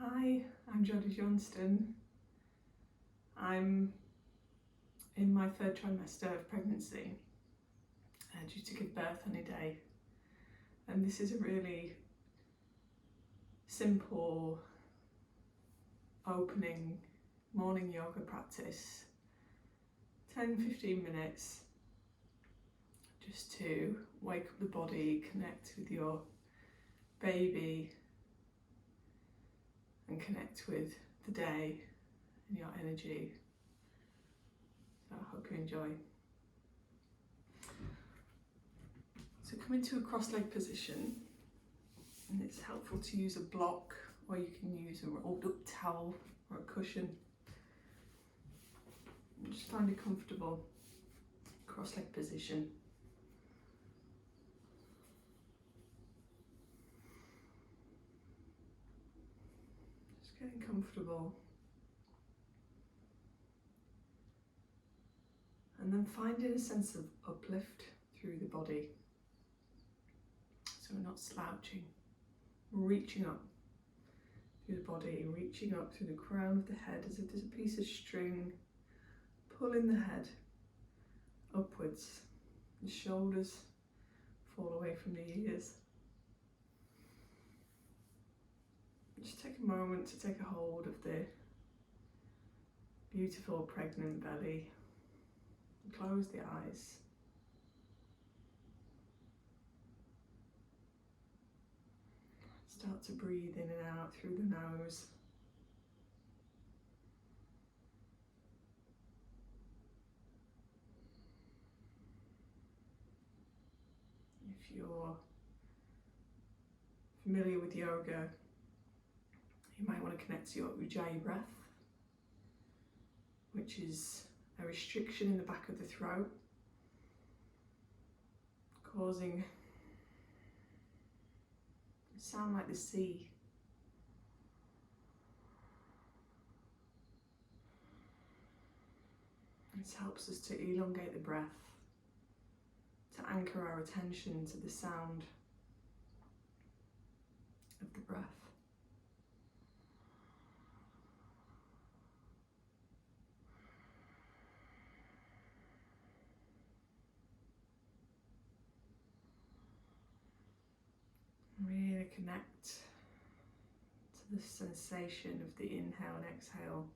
Hi, I'm Jodie Johnston. I'm in my third trimester of pregnancy, due to give birth any day. And this is a really simple opening morning yoga practice, 10-15 minutes, just to wake up the body, connect with your baby and connect with the day and your energy. So I hope you enjoy. So come into a cross-leg position, and it's helpful to use a block, or you can use a rolled up towel or a cushion. And just find a comfortable cross-leg position. Just getting comfortable. And then finding a sense of uplift through the body. So we're not slouching, we're reaching up through the body, reaching up through the crown of the head as if there's a piece of string pulling the head upwards. The shoulders fall away from the ears. Just take a moment to take a hold of the beautiful pregnant belly. Close the eyes. Start to breathe in and out through the nose. If you're familiar with yoga, you might want to connect to your Ujjayi breath, which is a restriction in the back of the throat, causing a sound like the sea. This helps us to elongate the breath, to anchor our attention to the sound of the breath. Really connect to the sensation of the inhale and exhale,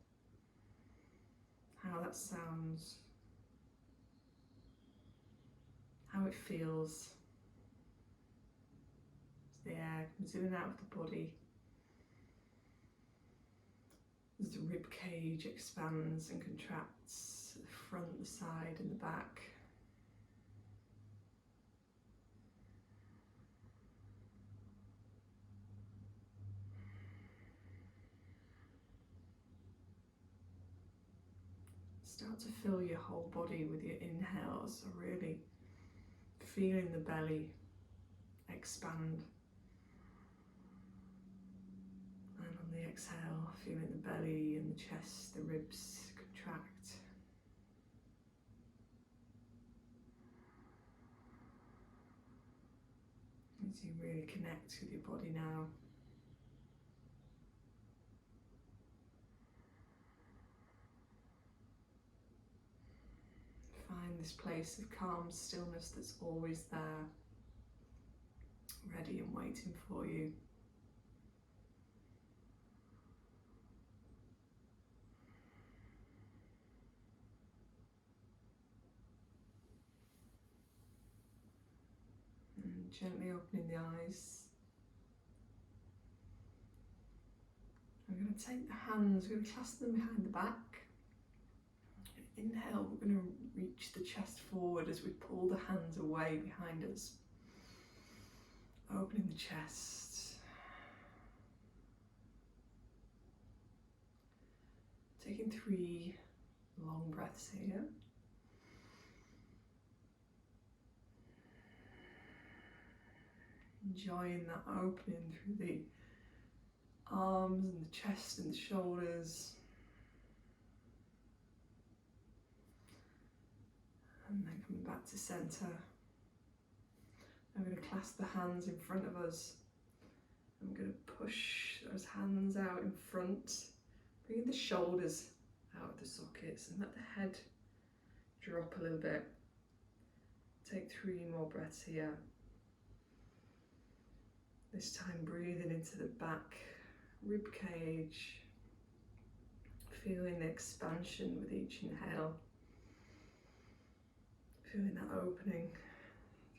how that sounds, how it feels as the air comes in and out of the body, as the rib cage expands and contracts, the front, the side and the back. Start to fill your whole body with your inhales, so really feeling the belly expand. And on the exhale, feeling the belly and the chest, the ribs contract. As you really connect with your body now. Find this place of calm stillness that's always there, ready and waiting for you. And gently opening the eyes. I'm going to take the hands, we're going to clasp them behind the back. Inhale, we're going to reach the chest forward as we pull the hands away behind us. Opening the chest. Taking 3 long breaths here. Enjoying that opening through the arms and the chest and the shoulders. And then coming back to centre. I'm going to clasp the hands in front of us. I'm going to push Press hands out in front, bringing the shoulders out of the sockets and let the head drop a little bit. Take 3 more breaths here. This time breathing into the back rib cage, feeling the expansion with each inhale, feeling that opening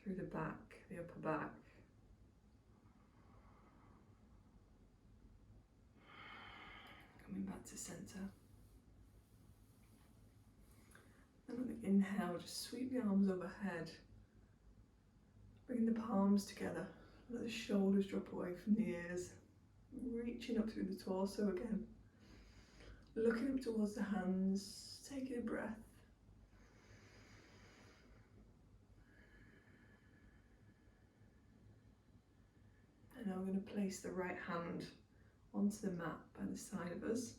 through the back, the upper back. Coming back to centre. And on the inhale, just sweep the arms overhead, bring the palms together, let the shoulders drop away from the ears, reaching up through the torso again, looking up towards the hands, taking a breath. And now we're going to place the right hand onto the mat by the side of us,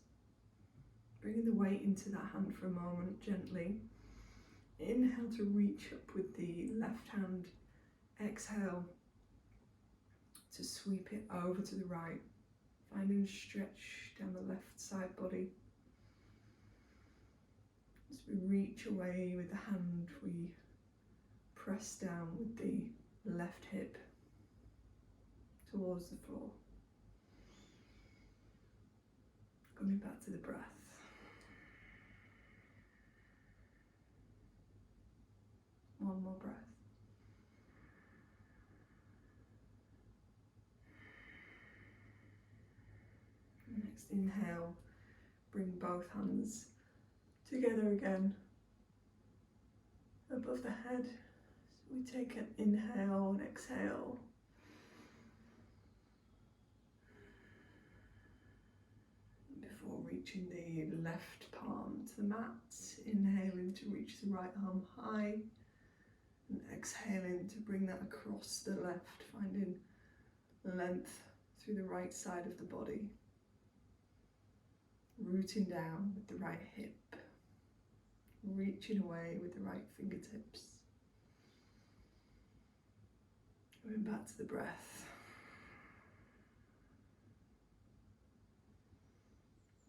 bringing the weight into that hand for a moment, gently. Inhale to reach up with the left hand, exhale to sweep it over to the right, finding a stretch down the left side body. As we reach away with the hand, we press down with the left hip towards the floor. Coming back to the breath. One more breath. Next inhale, bring both hands together again above the head. So we take an inhale and exhale. Before reaching the left palm to the mat, inhaling to reach the right arm high and exhaling to bring that across the left, finding length through the right side of the body. Rooting down with the right hip, reaching away with the right fingertips. Going back to the breath.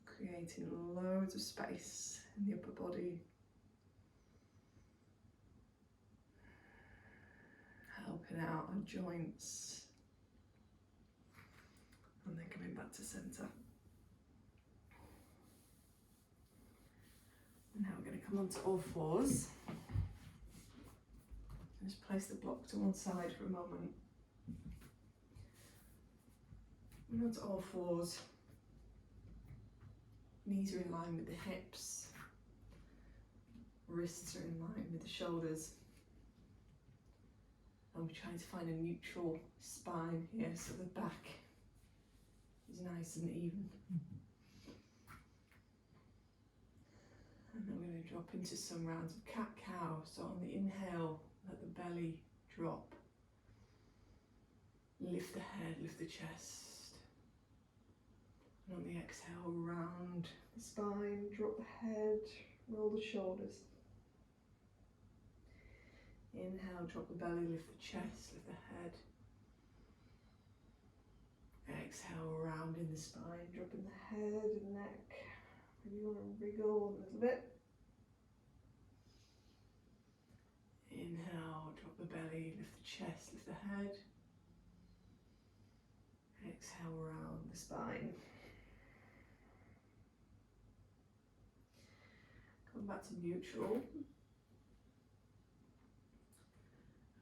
Creating loads of space in the upper body. Helping out our joints. And then coming back to centre. Now we're going to come onto all fours. Just place the block to one side for a moment. We're onto all fours. Knees are in line with the hips. Wrists are in line with the shoulders. And we're trying to find a neutral spine here so the back is nice and even. And then we're going to drop into some rounds of cat-cow. So on the inhale, let the belly drop. Lift the head, lift the chest. And on the exhale, round the spine, drop the head, roll the shoulders. Inhale, drop the belly, lift the chest, lift the head. Exhale, rounding the spine, dropping the head and neck. Maybe you want to wriggle a little bit. Inhale, drop the belly, lift the chest, lift the head. Exhale, round the spine. Come back to neutral.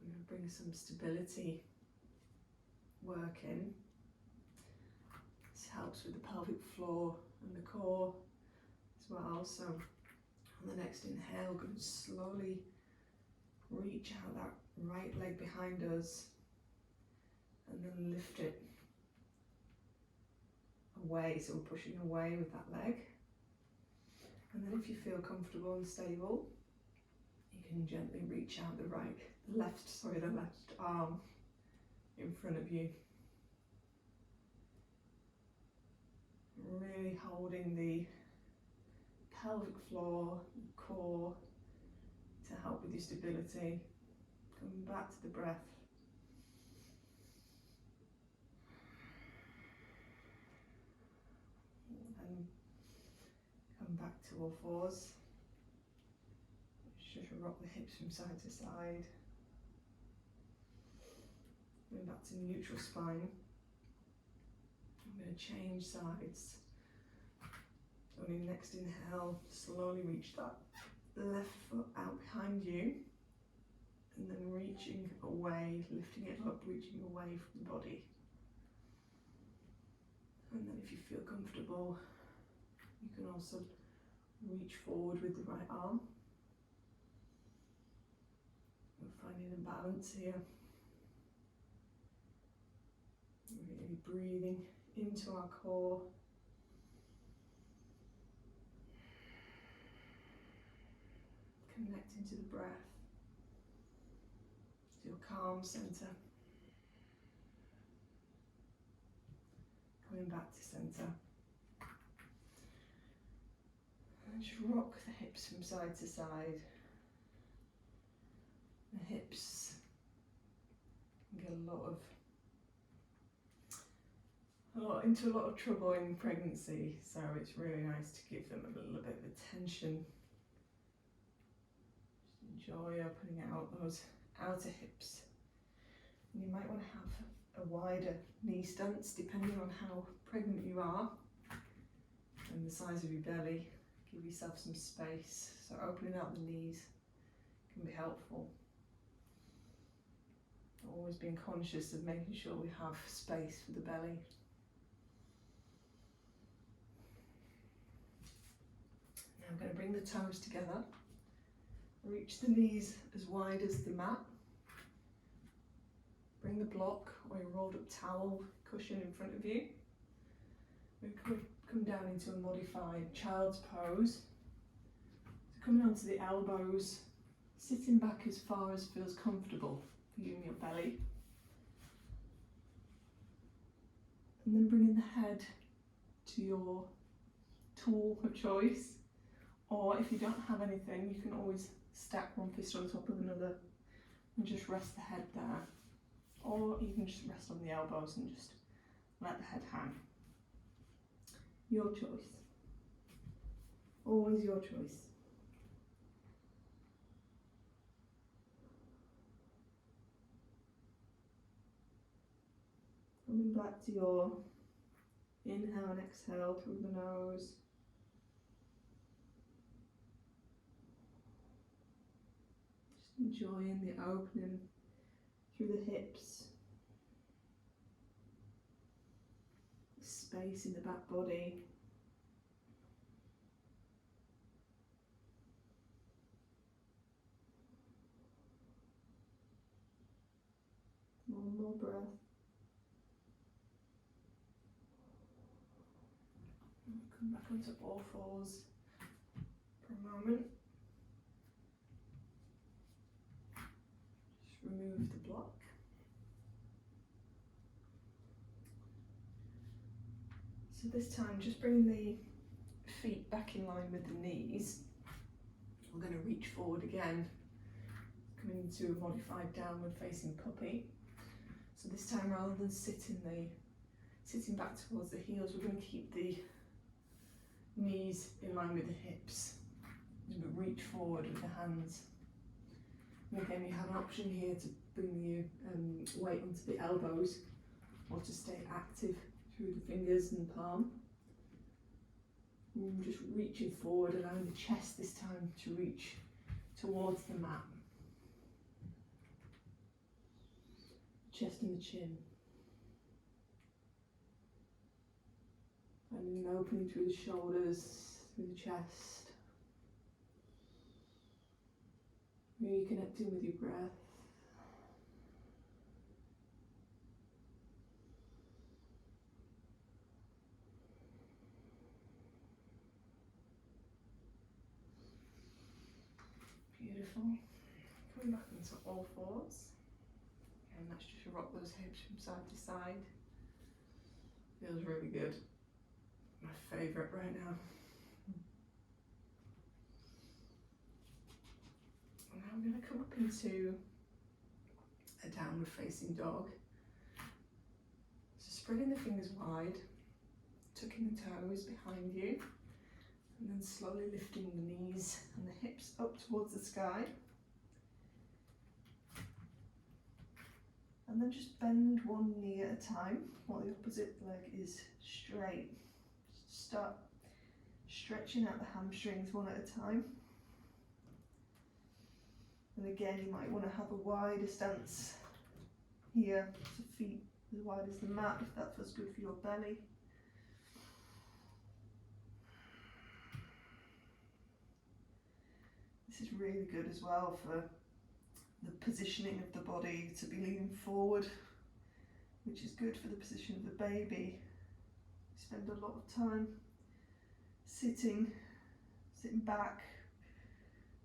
I'm going to bring some stability work in. This helps with the pelvic floor and the core as well. So on the next inhale, going to slowly reach out that right leg behind us and then lift it away. So we're pushing away with that leg. And then if you feel comfortable and stable, you can gently reach out the left arm in front of you. Really holding the pelvic floor, core to help with your stability. Coming back to the breath. then come back to all fours. Just rock the hips from side to side. Going back to neutral spine. I'm going to change sides. On your next inhale, slowly reach that left foot out behind you, and then reaching away, lifting it up, reaching away from the body. And then if you feel comfortable, you can also reach forward with the right arm. We're finding a balance here. Really breathing into our core. Connecting to the breath, to your calm center. Coming back to center. And just rock the hips from side to side. The hips can get into a lot of trouble in pregnancy, so it's really nice to give them a little bit of attention. Just enjoy opening out those outer hips. And you might want to have a wider knee stance depending on how pregnant you are and the size of your belly. Give yourself some space, so opening out the knees can be helpful. Always being conscious of making sure we have space for the belly. Now I'm going to bring the toes together. Reach the knees as wide as the mat. Bring the block or your rolled up towel cushion in front of you. We come down into a modified child's pose. So coming onto the elbows, sitting back as far as feels comfortable for you and your belly. And then bringing the head to your tool of choice. Or if you don't have anything, you can always stack one fist on top of another and just rest the head there. Or you can just rest on the elbows and just let the head hang. Your choice. Always your choice. Coming back to your inhale and exhale through the nose. Just enjoying the opening through the hips. The space in the back body. One more breath. Come back onto all fours for a moment. Just remove the block. So this time, just bring the feet back in line with the knees. We're going to reach forward again, coming into a modified downward facing puppy. So this time, rather than sitting back towards the heels, we're going to keep the knees in line with the hips, but reach forward with the hands. And again, you have an option here to bring your weight onto the elbows or to stay active through the fingers and the palm. And just reaching forward, allowing the chest this time to reach towards the mat. Chest and the chin. And an opening through the shoulders, through the chest. Reconnecting with your breath. Beautiful. Coming back into all fours. And let's just rock those hips from side to side. Feels really good. My favourite right now. And now I'm going to come up into a downward facing dog. So spreading the fingers wide, tucking the toes behind you, and then slowly lifting the knees and the hips up towards the sky. And then just bend one knee at a time while the opposite leg is straight. Just start stretching out the hamstrings one at a time. And again, you might want to have a wider stance here, so feet as wide as the mat if that feels good for your belly. This is really good as well for the positioning of the body, to be leaning forward, which is good for the position of the baby. We spend a lot of time sitting back,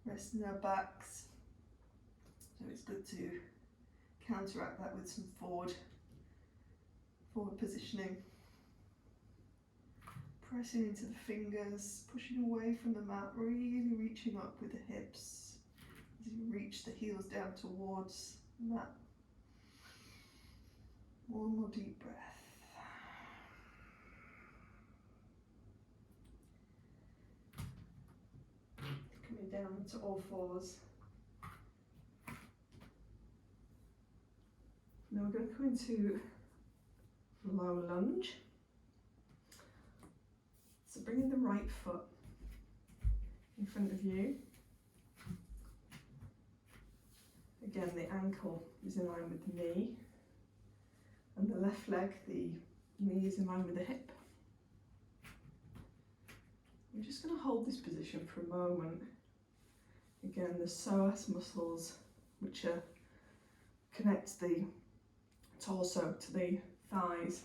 resting our backs. So it's good to counteract that with some forward positioning. Pressing into the fingers, pushing away from the mat, really reaching up with the hips as you reach the heels down towards the mat. One more deep breath. Coming down to all fours. Now we're going to come into low lunge. So bringing the right foot in front of you. Again, the ankle is in line with the knee, and the left leg, the knee is in line with the hip. I'm just going to hold this position for a moment. Again, the psoas muscles, which connect the torso to the thighs,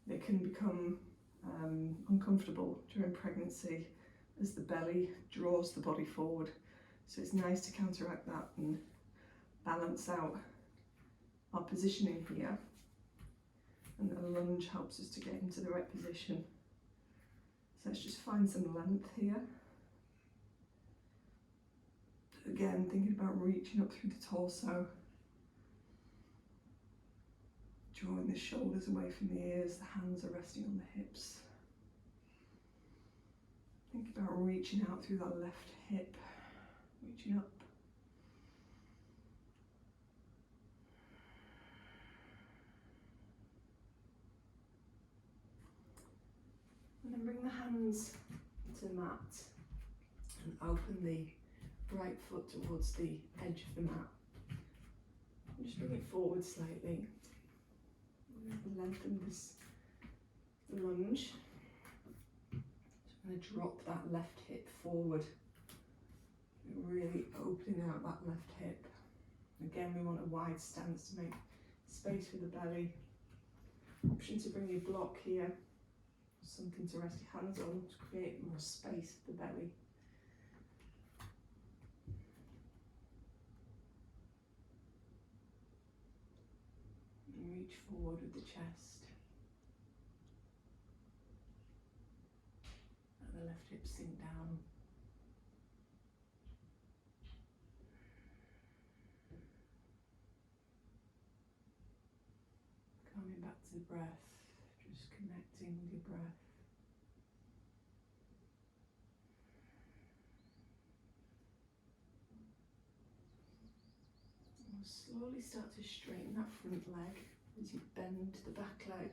they can become uncomfortable during pregnancy as the belly draws the body forward. So it's nice to counteract that and balance out our positioning here. And the lunge helps us to get into the right position. So let's just find some length here. Again, thinking about reaching up through the torso, drawing the shoulders away from the ears, the hands are resting on the hips. Think about reaching out through that left hip, reaching up. And then bring the hands to the mat and open the right foot towards the edge of the mat. And just bring it forward slightly. Lengthen the lunge. I'm going to drop that left hip forward, really opening out that left hip. Again, we want a wide stance to make space for the belly. Option to bring your block here, something to rest your hands on to create more space for the belly. And reach forward with the chest. The left hip sink down. Coming back to the breath, just connecting with your breath. And we'll slowly start to straighten that front leg as you bend the back leg.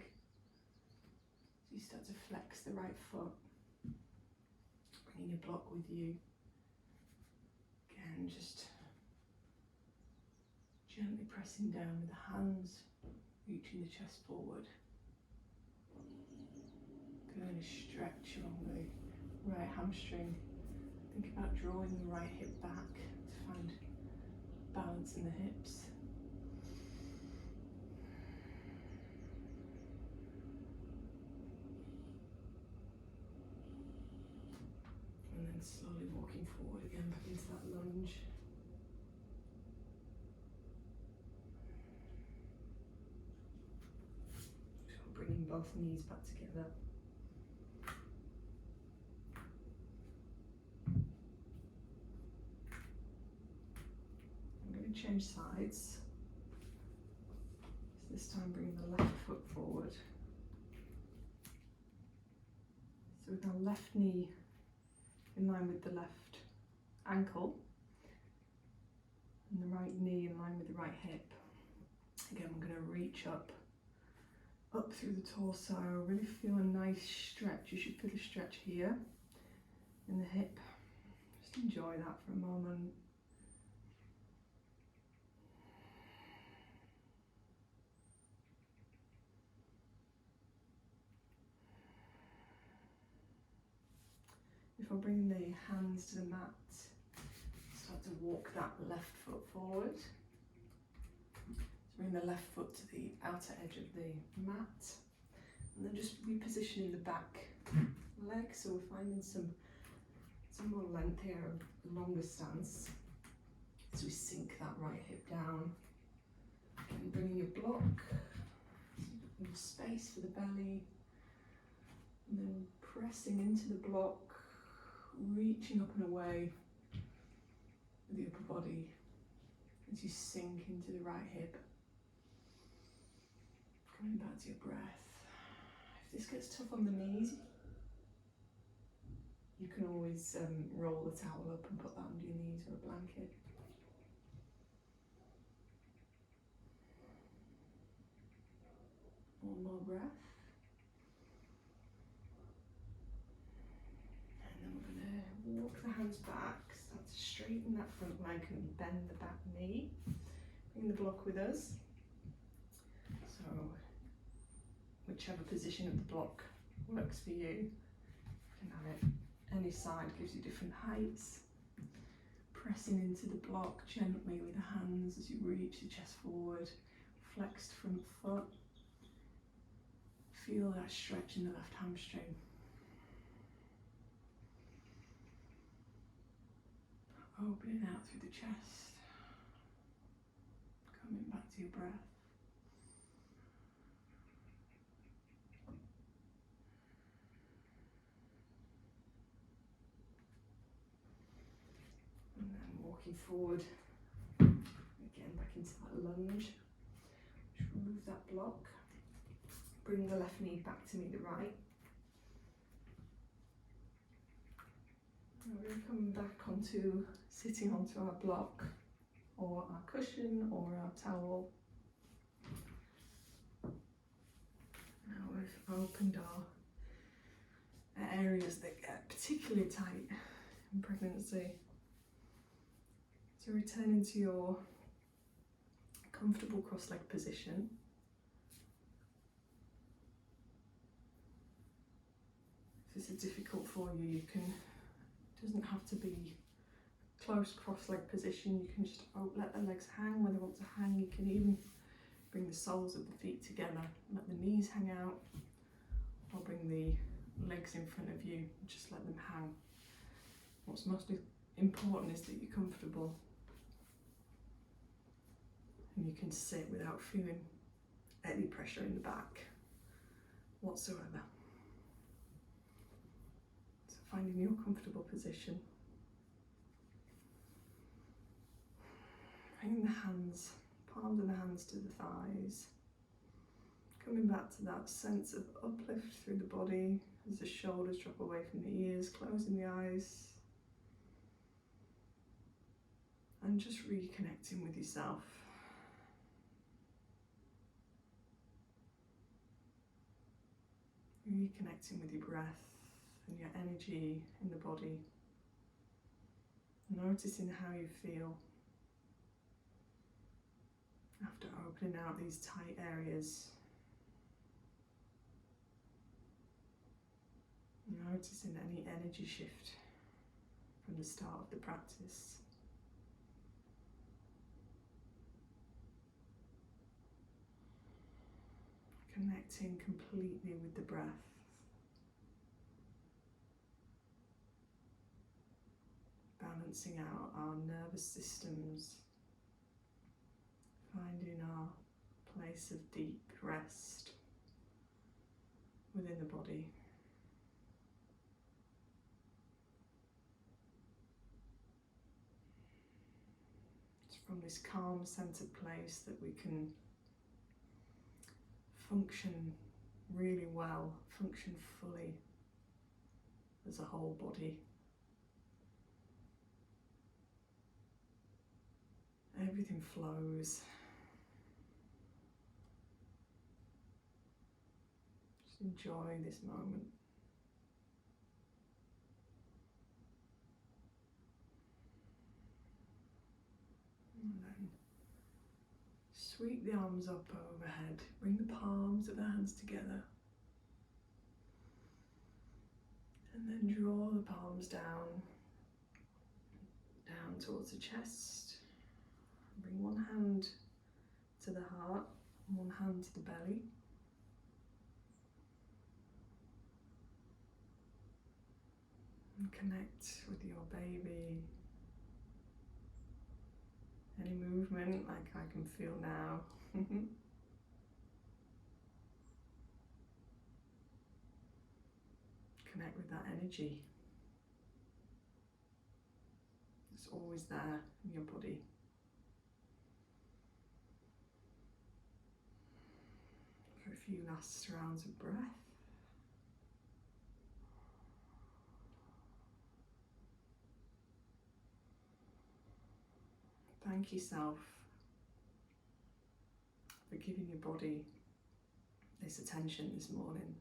So you start to flex the right foot. Bringing your block with you. Again, just gently pressing down with the hands, reaching the chest forward. Going to stretch along the right hamstring. Think about drawing the right hip back to find balance in the hips. And then slowly walking forward again back into that lunge. So bringing both knees back together. I'm going to change sides. So this time bringing the left foot forward. So with our left knee in line with the left ankle and the right knee in line with the right hip. Again, I'm going to reach up through the torso, really feel a nice stretch. You should feel a stretch here in the hip. Just enjoy that for a moment. Before bringing the hands to the mat, start to walk that left foot forward. Bring the left foot to the outer edge of the mat, and then just repositioning the back leg, so we're finding some more length here, a longer stance, as we sink that right hip down, and bringing your block, more space for the belly, and then pressing into the block, reaching up and away with the upper body as you sink into the right hip. Coming back to your breath. If this gets tough on the knees, you can always roll the towel up and put that under your knees or a blanket. One more breath. And then we're going to walk the hands back, start to straighten that front leg and bend the back knee. Bring the block with us. So whichever position of the block works for you. You can have it any side, gives you different heights. Pressing into the block gently with the hands as you reach the chest forward, flexed front foot. Feel that stretch in the left hamstring. Opening out through the chest. Coming back to your breath. And then walking forward, again back into that lunge. Just remove that block. Bring the left knee back to meet the right. And we're going to come back onto sitting onto our block or our cushion or our towel. Now we've opened our areas that get particularly tight in pregnancy. So return into your comfortable cross-leg position. If this is difficult for you, it doesn't have to be close cross-leg position. You can just let the legs hang where they want to hang. You can even bring the soles of the feet together, let the knees hang out, or bring the legs in front of you and just let them hang. What's most important is that you're comfortable and you can sit without feeling any pressure in the back whatsoever. So finding your comfortable position. Bringing the hands, palms of the hands to the thighs. Coming back to that sense of uplift through the body as the shoulders drop away from the ears, closing the eyes. And just reconnecting with yourself. Reconnecting with your breath and your energy in the body. Noticing how you feel after opening out these tight areas. Noticing any energy shift from the start of the practice. Connecting completely with the breath. Balancing out our nervous systems. Finding our place of deep rest within the body. It's from this calm, centered place that we can function really well, function fully as a whole body. Everything flows. Just enjoy this moment. And then sweep the arms up overhead. Bring the palms of the hands together. And then draw the palms down towards the chest. Bring one hand to the heart, one hand to the belly. And connect with your baby. Any movement like I can feel now. Connect with that energy. It's always there in your body. For a few last rounds of breath. Thank yourself for giving your body this attention this morning.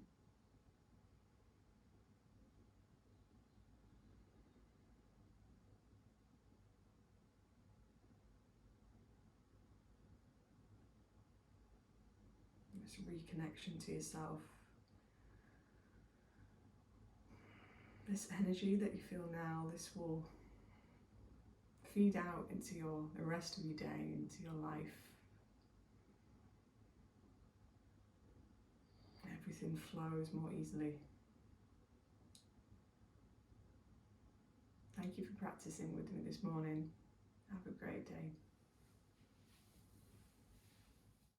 This reconnection to yourself. This energy that you feel now, this will feed out into the rest of your day, into your life. Everything flows more easily. Thank you for practicing with me this morning. Have a great day.